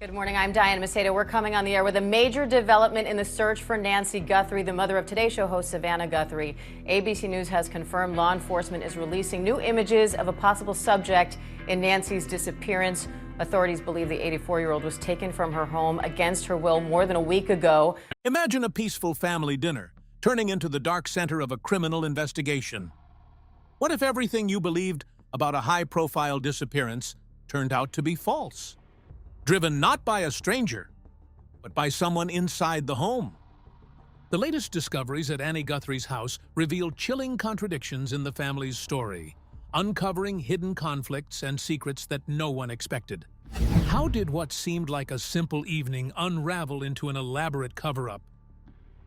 Good morning, I'm Diane Macedo. We're coming on the air with a major development in the search for Nancy Guthrie, the mother of Today Show host Savannah Guthrie. ABC News has confirmed law enforcement is releasing new images of a possible subject in Nancy's disappearance. Authorities believe the 84-year-old was taken from her home against her will more than a week ago. Imagine a peaceful family dinner turning into the dark center of a criminal investigation. What if everything you believed about a high-profile disappearance turned out to be false? Driven not by a stranger, but by someone inside the home. The latest discoveries at Annie Guthrie's house reveal chilling contradictions in the family's story, uncovering hidden conflicts and secrets that no one expected. How did what seemed like a simple evening unravel into an elaborate cover-up?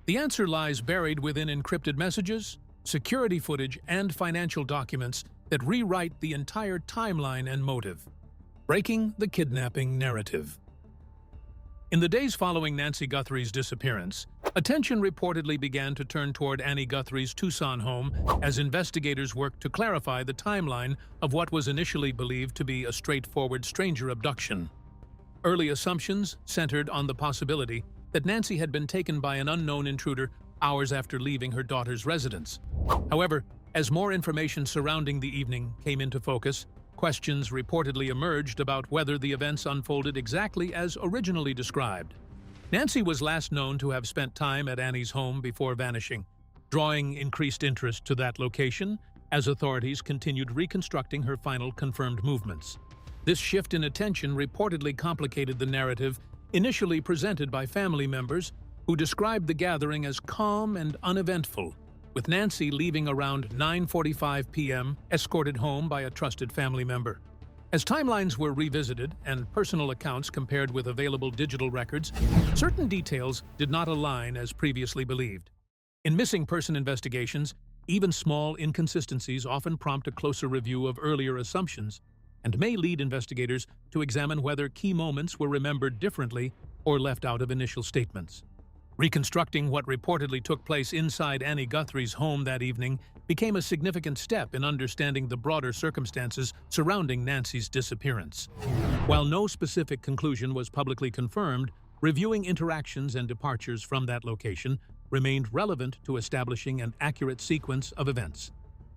The answer lies buried within encrypted messages, security footage, and financial documents that rewrite the entire timeline and motive. Breaking the kidnapping narrative. In the days following Nancy Guthrie's disappearance, attention reportedly began to turn toward Annie Guthrie's Tucson home as investigators worked to clarify the timeline of what was initially believed to be a straightforward stranger abduction. Early assumptions centered on the possibility that Nancy had been taken by an unknown intruder hours after leaving her daughter's residence. However, as more information surrounding the evening came into focus, questions reportedly emerged about whether the events unfolded exactly as originally described. Nancy was last known to have spent time at Annie's home before vanishing, drawing increased interest to that location as authorities continued reconstructing her final confirmed movements. This shift in attention reportedly complicated the narrative initially presented by family members who described the gathering as calm and uneventful, with Nancy leaving around 9:45 p.m., escorted home by a trusted family member. As timelines were revisited and personal accounts compared with available digital records, certain details did not align as previously believed. In missing person investigations, even small inconsistencies often prompt a closer review of earlier assumptions and may lead investigators to examine whether key moments were remembered differently or left out of initial statements. Reconstructing what reportedly took place inside Annie Guthrie's home that evening became a significant step in understanding the broader circumstances surrounding Nancy's disappearance. While no specific conclusion was publicly confirmed, reviewing interactions and departures from that location remained relevant to establishing an accurate sequence of events.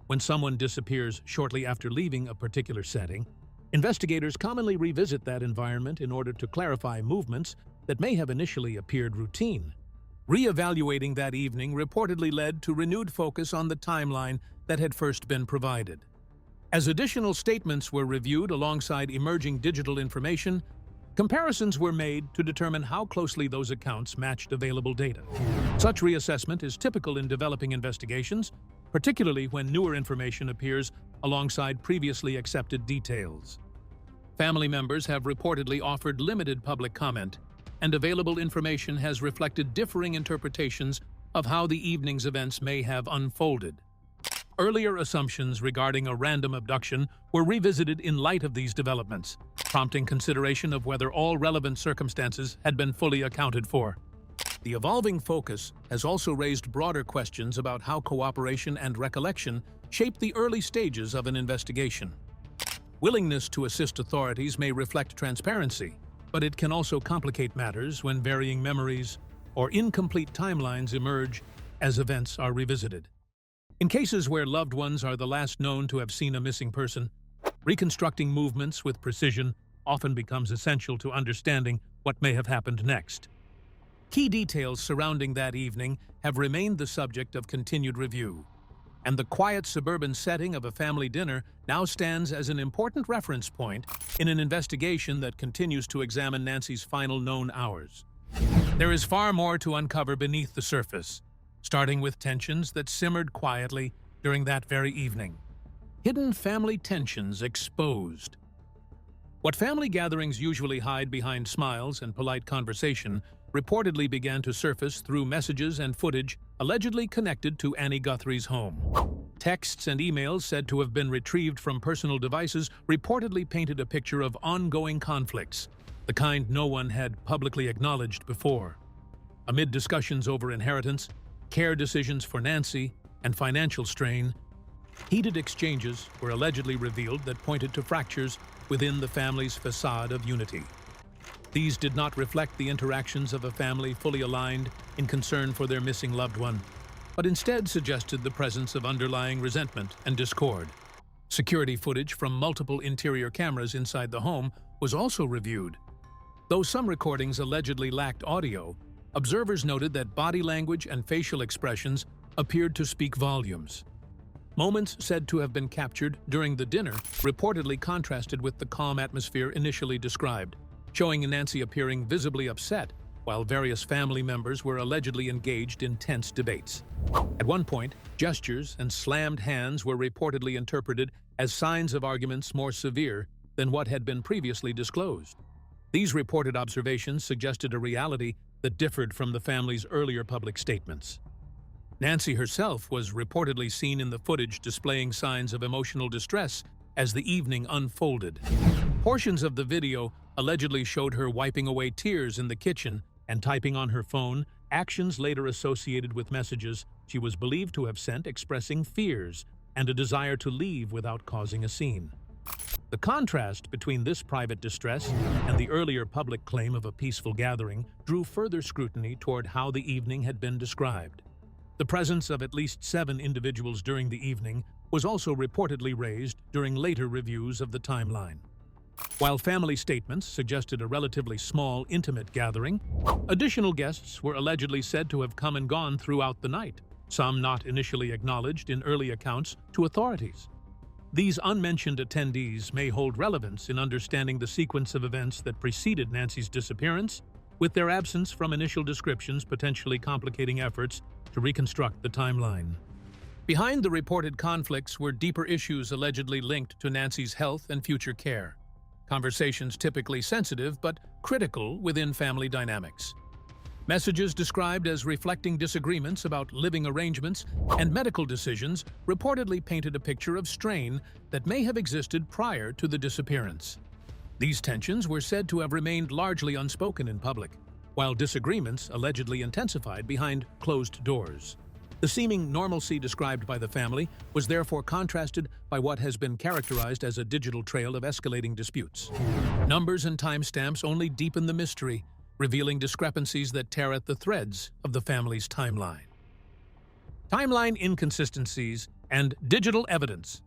When someone disappears shortly after leaving a particular setting, investigators commonly revisit that environment in order to clarify movements that may have initially appeared routine. Re-evaluating that evening reportedly led to renewed focus on the timeline that had first been provided. As additional statements were reviewed alongside emerging digital information, comparisons were made to determine how closely those accounts matched available data. Such reassessment is typical in developing investigations, particularly when newer information appears alongside previously accepted details. Family members have reportedly offered limited public comment, and available information has reflected differing interpretations of how the evening's events may have unfolded. Earlier assumptions regarding a random abduction were revisited in light of these developments, prompting consideration of whether all relevant circumstances had been fully accounted for. The evolving focus has also raised broader questions about how cooperation and recollection shape the early stages of an investigation. Willingness to assist authorities may reflect transparency, but it can also complicate matters when varying memories or incomplete timelines emerge as events are revisited. In cases where loved ones are the last known to have seen a missing person, reconstructing movements with precision often becomes essential to understanding what may have happened next. Key details surrounding that evening have remained the subject of continued review, and the quiet suburban setting of a family dinner now stands as an important reference point in an investigation that continues to examine Nancy's final known hours. There is far more to uncover beneath the surface, starting with tensions that simmered quietly during that very evening. Hidden family tensions exposed. What family gatherings usually hide behind smiles and polite conversation reportedly began to surface through messages and footage allegedly connected to Annie Guthrie's home. Texts and emails said to have been retrieved from personal devices reportedly painted a picture of ongoing conflicts, the kind no one had publicly acknowledged before. Amid discussions over inheritance, care decisions for Nancy, and financial strain, heated exchanges were allegedly revealed that pointed to fractures within the family's facade of unity. These did not reflect the interactions of a family fully aligned in concern for their missing loved one, but instead suggested the presence of underlying resentment and discord. Security footage from multiple interior cameras inside the home was also reviewed. Though some recordings allegedly lacked audio, observers noted that body language and facial expressions appeared to speak volumes. Moments said to have been captured during the dinner reportedly contrasted with the calm atmosphere initially described, showing Nancy appearing visibly upset while various family members were allegedly engaged in tense debates. At one point, gestures and slammed hands were reportedly interpreted as signs of arguments more severe than what had been previously disclosed. These reported observations suggested a reality that differed from the family's earlier public statements. Nancy herself was reportedly seen in the footage displaying signs of emotional distress as the evening unfolded. Portions of the video allegedly showed her wiping away tears in the kitchen and typing on her phone, actions later associated with messages she was believed to have sent expressing fears and a desire to leave without causing a scene. The contrast between this private distress and the earlier public claim of a peaceful gathering drew further scrutiny toward how the evening had been described. The presence of at least 7 individuals during the evening was also reportedly raised during later reviews of the timeline. While family statements suggested a relatively small, intimate gathering, additional guests were allegedly said to have come and gone throughout the night, some not initially acknowledged in early accounts to authorities. These unmentioned attendees may hold relevance in understanding the sequence of events that preceded Nancy's disappearance, with their absence from initial descriptions potentially complicating efforts to reconstruct the timeline. Behind the reported conflicts were deeper issues allegedly linked to Nancy's health and future care. Conversations typically sensitive but critical within family dynamics. Messages described as reflecting disagreements about living arrangements and medical decisions reportedly painted a picture of strain that may have existed prior to the disappearance. These tensions were said to have remained largely unspoken in public, while disagreements allegedly intensified behind closed doors. The seeming normalcy described by the family was therefore contrasted by what has been characterized as a digital trail of escalating disputes. Numbers and timestamps only deepen the mystery, revealing discrepancies that tear at the threads of the family's timeline. Timeline inconsistencies and digital evidence.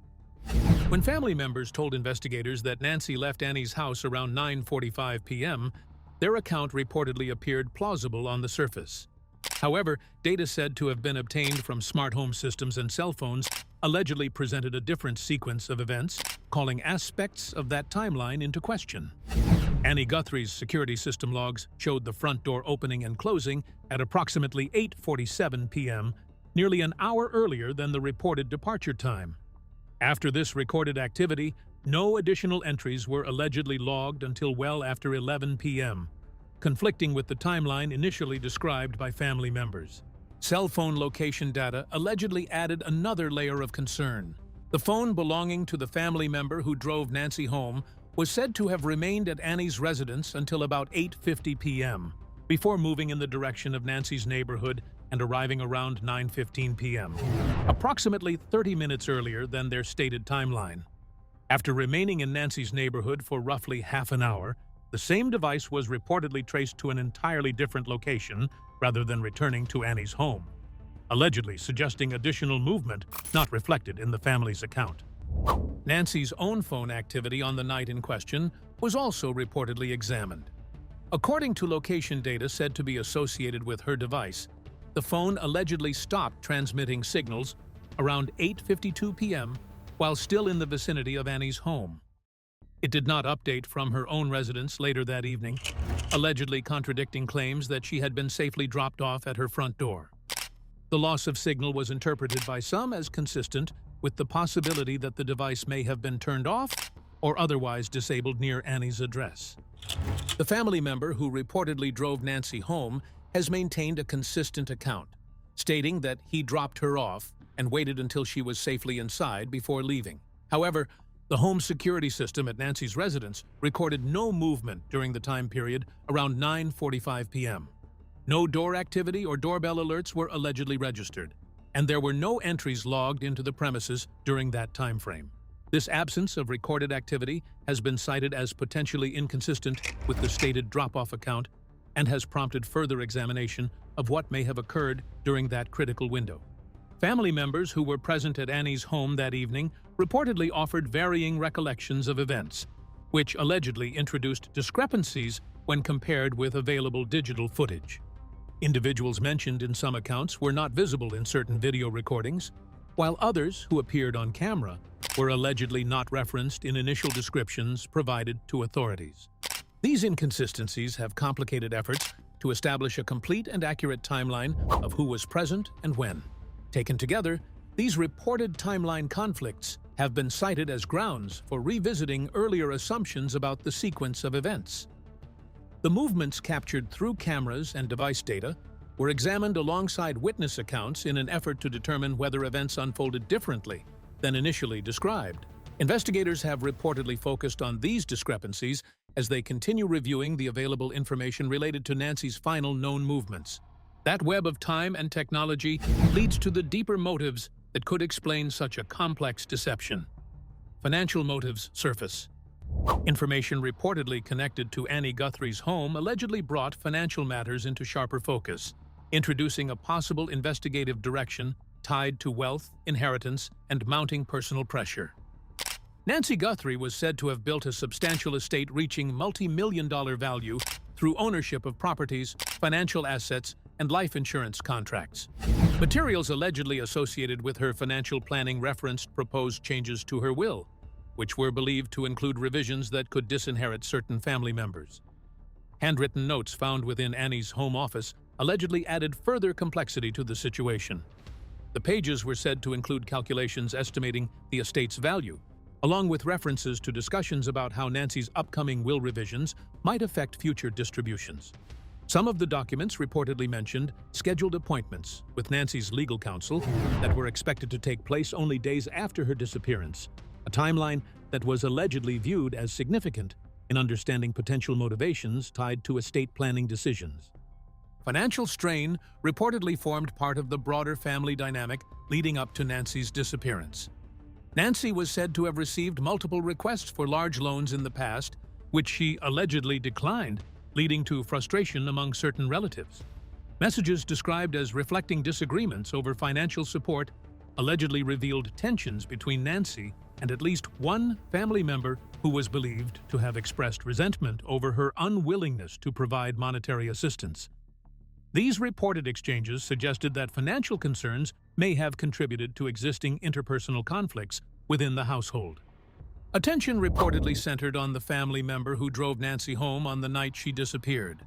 When family members told investigators that Nancy left Annie's house around 9:45 p.m., their account reportedly appeared plausible on the surface. However, data said to have been obtained from smart home systems and cell phones allegedly presented a different sequence of events, calling aspects of that timeline into question. Annie Guthrie's security system logs showed the front door opening and closing at approximately 8:47 p.m., nearly an hour earlier than the reported departure time. After this recorded activity, no additional entries were allegedly logged until well after 11 p.m., conflicting with the timeline initially described by family members. Cell phone location data allegedly added another layer of concern. The phone belonging to the family member who drove Nancy home was said to have remained at Annie's residence until about 8:50 p.m., before moving in the direction of Nancy's neighborhood and arriving around 9:15 p.m., approximately 30 minutes earlier than their stated timeline. After remaining in Nancy's neighborhood for roughly half an hour, the same device was reportedly traced to an entirely different location rather than returning to Annie's home, allegedly suggesting additional movement not reflected in the family's account. Nancy's own phone activity on the night in question was also reportedly examined. According to location data said to be associated with her device, the phone allegedly stopped transmitting signals around 8:52 p.m. while still in the vicinity of Annie's home. It did not update from her own residence later that evening, allegedly contradicting claims that she had been safely dropped off at her front door. The loss of signal was interpreted by some as consistent with the possibility that the device may have been turned off or otherwise disabled near Annie's address. The family member who reportedly drove Nancy home has maintained a consistent account, stating that he dropped her off and waited until she was safely inside before leaving. However, the home security system at Nancy's residence recorded no movement during the time period around 9:45 p.m. No door activity or doorbell alerts were allegedly registered, and there were no entries logged into the premises during that time frame. This absence of recorded activity has been cited as potentially inconsistent with the stated drop-off account and has prompted further examination of what may have occurred during that critical window. Family members who were present at Annie's home that evening reportedly offered varying recollections of events, which allegedly introduced discrepancies when compared with available digital footage. Individuals mentioned in some accounts were not visible in certain video recordings, while others who appeared on camera were allegedly not referenced in initial descriptions provided to authorities. These inconsistencies have complicated efforts to establish a complete and accurate timeline of who was present and when. Taken together, these reported timeline conflicts have been cited as grounds for revisiting earlier assumptions about the sequence of events. The movements captured through cameras and device data were examined alongside witness accounts in an effort to determine whether events unfolded differently than initially described. Investigators have reportedly focused on these discrepancies as they continue reviewing the available information related to Nancy's final known movements. That web of time and technology leads to the deeper motives that could explain such a complex deception. Financial motives surface. Information reportedly connected to Annie Guthrie's home allegedly brought financial matters into sharper focus, introducing a possible investigative direction tied to wealth, inheritance, and mounting personal pressure. Nancy Guthrie was said to have built a substantial estate reaching multi-million-dollar value through ownership of properties, financial assets, and life insurance contracts. Materials allegedly associated with her financial planning referenced proposed changes to her will, which were believed to include revisions that could disinherit certain family members. Handwritten notes found within Annie's home office allegedly added further complexity to the situation. The pages were said to include calculations estimating the estate's value, along with references to discussions about how Nancy's upcoming will revisions might affect future distributions. Some of the documents reportedly mentioned scheduled appointments with Nancy's legal counsel that were expected to take place only days after her disappearance, a timeline that was allegedly viewed as significant in understanding potential motivations tied to estate planning decisions. Financial strain reportedly formed part of the broader family dynamic leading up to Nancy's disappearance. Nancy was said to have received multiple requests for large loans in the past, which she allegedly declined, leading to frustration among certain relatives. Messages described as reflecting disagreements over financial support allegedly revealed tensions between Nancy and at least one family member who was believed to have expressed resentment over her unwillingness to provide monetary assistance. These reported exchanges suggested that financial concerns may have contributed to existing interpersonal conflicts within the household. Attention reportedly centered on the family member who drove Nancy home on the night she disappeared.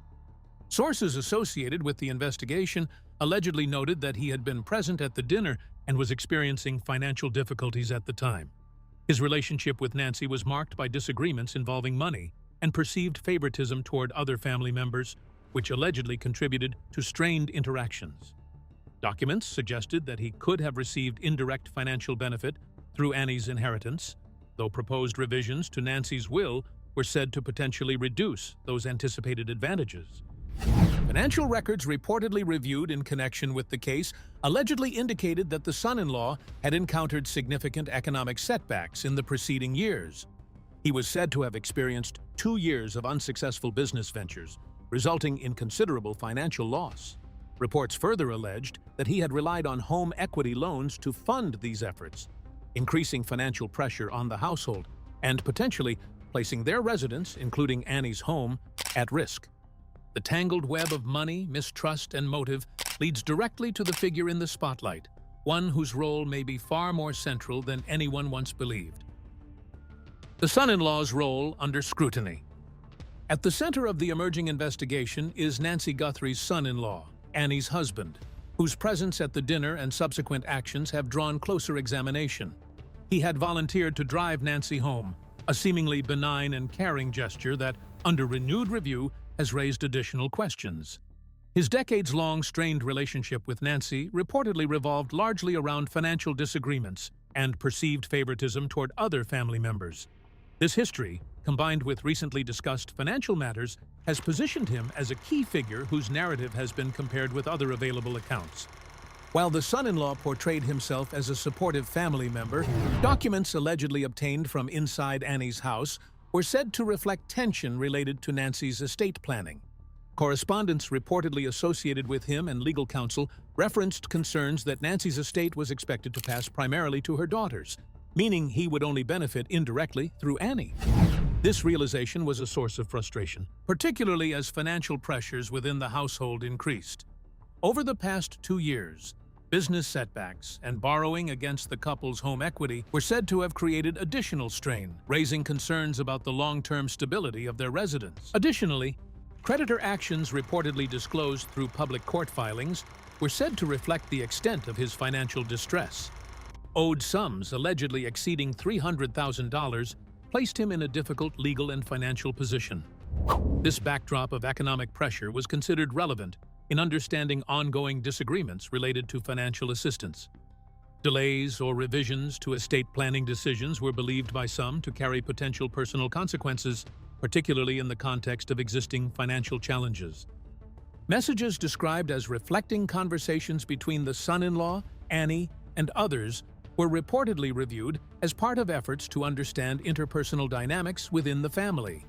Sources associated with the investigation allegedly noted that he had been present at the dinner and was experiencing financial difficulties at the time. His relationship with Nancy was marked by disagreements involving money and perceived favoritism toward other family members, which allegedly contributed to strained interactions. Documents suggested that he could have received indirect financial benefit through Annie's inheritance, though proposed revisions to Nancy's will were said to potentially reduce those anticipated advantages. Financial records reportedly reviewed in connection with the case allegedly indicated that the son-in-law had encountered significant economic setbacks in the preceding years. He was said to have experienced 2 years of unsuccessful business ventures, resulting in considerable financial loss. Reports further alleged that he had relied on home equity loans to fund these efforts, increasing financial pressure on the household and potentially placing their residence, including Annie's home, at risk. The tangled web of money, mistrust, and motive leads directly to the figure in the spotlight, one whose role may be far more central than anyone once believed. The son-in-law's role under scrutiny. At the center of the emerging investigation is Nancy Guthrie's son-in-law, Annie's husband, whose presence at the dinner and subsequent actions have drawn closer examination. He had volunteered to drive Nancy home, a seemingly benign and caring gesture that, under renewed review, has raised additional questions. His decades-long strained relationship with Nancy reportedly revolved largely around financial disagreements and perceived favoritism toward other family members. This history, combined with recently discussed financial matters, has positioned him as a key figure whose narrative has been compared with other available accounts. While the son-in-law portrayed himself as a supportive family member, documents allegedly obtained from inside Annie's house were said to reflect tension related to Nancy's estate planning. Correspondence reportedly associated with him and legal counsel referenced concerns that Nancy's estate was expected to pass primarily to her daughters, meaning he would only benefit indirectly through Annie. This realization was a source of frustration, particularly as financial pressures within the household increased. Over the past 2 years, business setbacks and borrowing against the couple's home equity were said to have created additional strain, raising concerns about the long-term stability of their residence. Additionally, creditor actions reportedly disclosed through public court filings were said to reflect the extent of his financial distress. Owed sums allegedly exceeding $300,000 placed him in a difficult legal and financial position. This backdrop of economic pressure was considered relevant in understanding ongoing disagreements related to financial assistance. Delays or revisions to estate planning decisions were believed by some to carry potential personal consequences, particularly in the context of existing financial challenges. Messages described as reflecting conversations between the son-in-law, Annie, and others were reportedly reviewed as part of efforts to understand interpersonal dynamics within the family.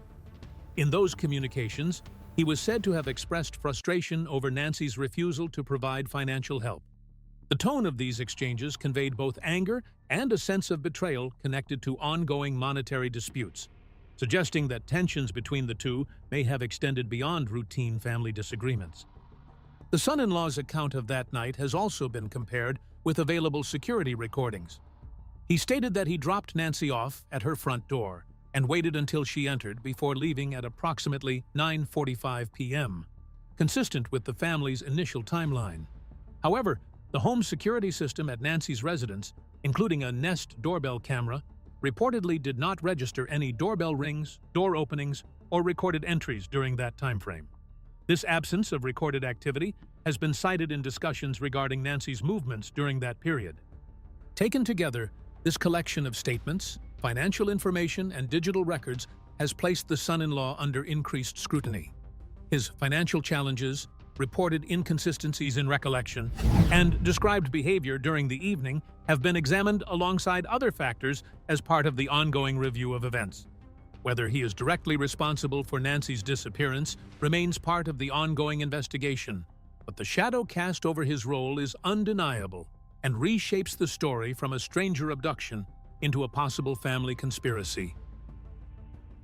In those communications, he was said to have expressed frustration over Nancy's refusal to provide financial help. The tone of these exchanges conveyed both anger and a sense of betrayal connected to ongoing monetary disputes, suggesting that tensions between the two may have extended beyond routine family disagreements. The son-in-law's account of that night has also been compared with available security recordings. He stated that he dropped Nancy off at her front door and waited until she entered before leaving at approximately 9:45 p.m., consistent with the family's initial timeline. However, the home security system at Nancy's residence, including a Nest doorbell camera, reportedly did not register any doorbell rings, door openings, or recorded entries during that timeframe. This absence of recorded activity has been cited in discussions regarding Nancy's movements during that period. Taken together, this collection of statements, financial information, and digital records has placed the son-in-law under increased scrutiny. His financial challenges, reported inconsistencies in recollection, and described behavior during the evening have been examined alongside other factors as part of the ongoing review of events. Whether he is directly responsible for Nancy's disappearance remains part of the ongoing investigation, but the shadow cast over his role is undeniable and reshapes the story from a stranger abduction into a possible family conspiracy.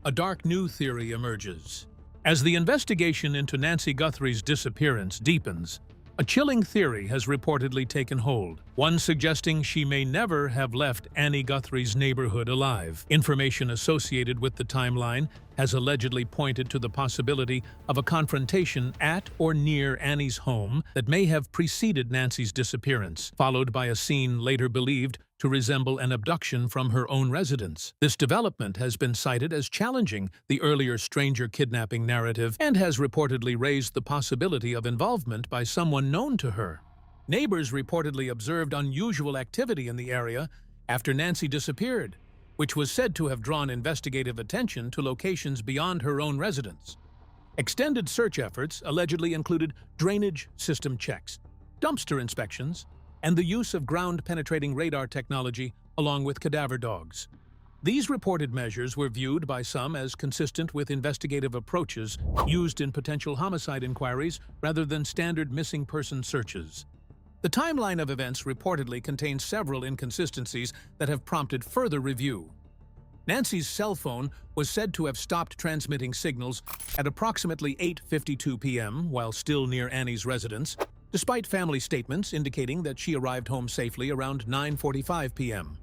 A dark new theory emerges. As the investigation into Nancy Guthrie's disappearance deepens, a chilling theory has reportedly taken hold, one suggesting she may never have left Annie Guthrie's neighborhood alive. Information associated with the timeline has allegedly pointed to the possibility of a confrontation at or near Annie's home that may have preceded Nancy's disappearance, followed by a scene later believed to resemble an abduction from her own residence. This development has been cited as challenging the earlier stranger kidnapping narrative and has reportedly raised the possibility of involvement by someone known to her. Neighbors reportedly observed unusual activity in the area after Nancy disappeared, which was said to have drawn investigative attention to locations beyond her own residence. Extended search efforts allegedly included drainage system checks, dumpster inspections, and the use of ground-penetrating radar technology along with cadaver dogs. These reported measures were viewed by some as consistent with investigative approaches used in potential homicide inquiries rather than standard missing person searches. The timeline of events reportedly contains several inconsistencies that have prompted further review. Nancy's cell phone was said to have stopped transmitting signals at approximately 8:52 p.m. while still near Annie's residence, despite family statements indicating that she arrived home safely around 9:45 p.m.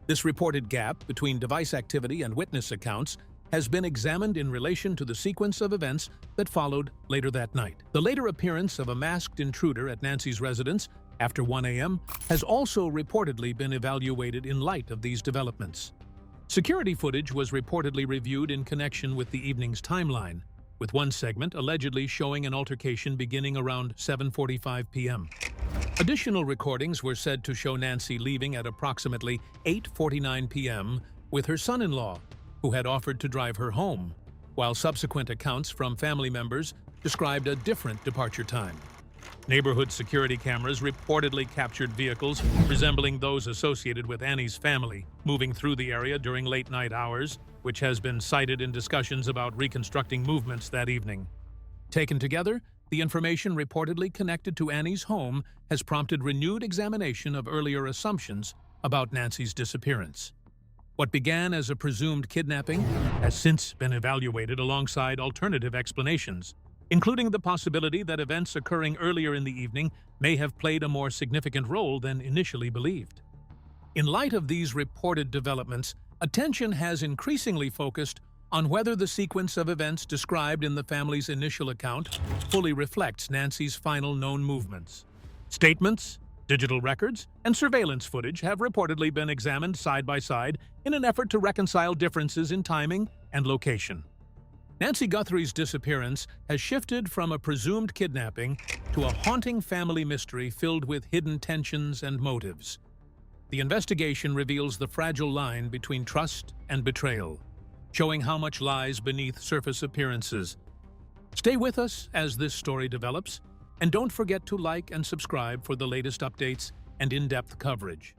This reported gap between device activity and witness accounts has been examined in relation to the sequence of events that followed later that night. The later appearance of a masked intruder at Nancy's residence after 1 a.m. has also reportedly been evaluated in light of these developments. Security footage was reportedly reviewed in connection with the evening's timeline, with one segment allegedly showing an altercation beginning around 7:45 p.m. Additional recordings were said to show Nancy leaving at approximately 8:49 p.m. with her son-in-law, who had offered to drive her home, while subsequent accounts from family members described a different departure time. Neighborhood security cameras reportedly captured vehicles resembling those associated with Annie's family moving through the area during late-night hours, which has been cited in discussions about reconstructing movements that evening. Taken together, the information reportedly connected to Annie's home has prompted renewed examination of earlier assumptions about Nancy's disappearance. What began as a presumed kidnapping has since been evaluated alongside alternative explanations, including the possibility that events occurring earlier in the evening may have played a more significant role than initially believed. In light of these reported developments, attention has increasingly focused on whether the sequence of events described in the family's initial account fully reflects Nancy's final known movements. Statements, digital records, and surveillance footage have reportedly been examined side by side in an effort to reconcile differences in timing and location. Nancy Guthrie's disappearance has shifted from a presumed kidnapping to a haunting family mystery filled with hidden tensions and motives. The investigation reveals the fragile line between trust and betrayal, showing how much lies beneath surface appearances. Stay with us as this story develops, and don't forget to like and subscribe for the latest updates and in-depth coverage.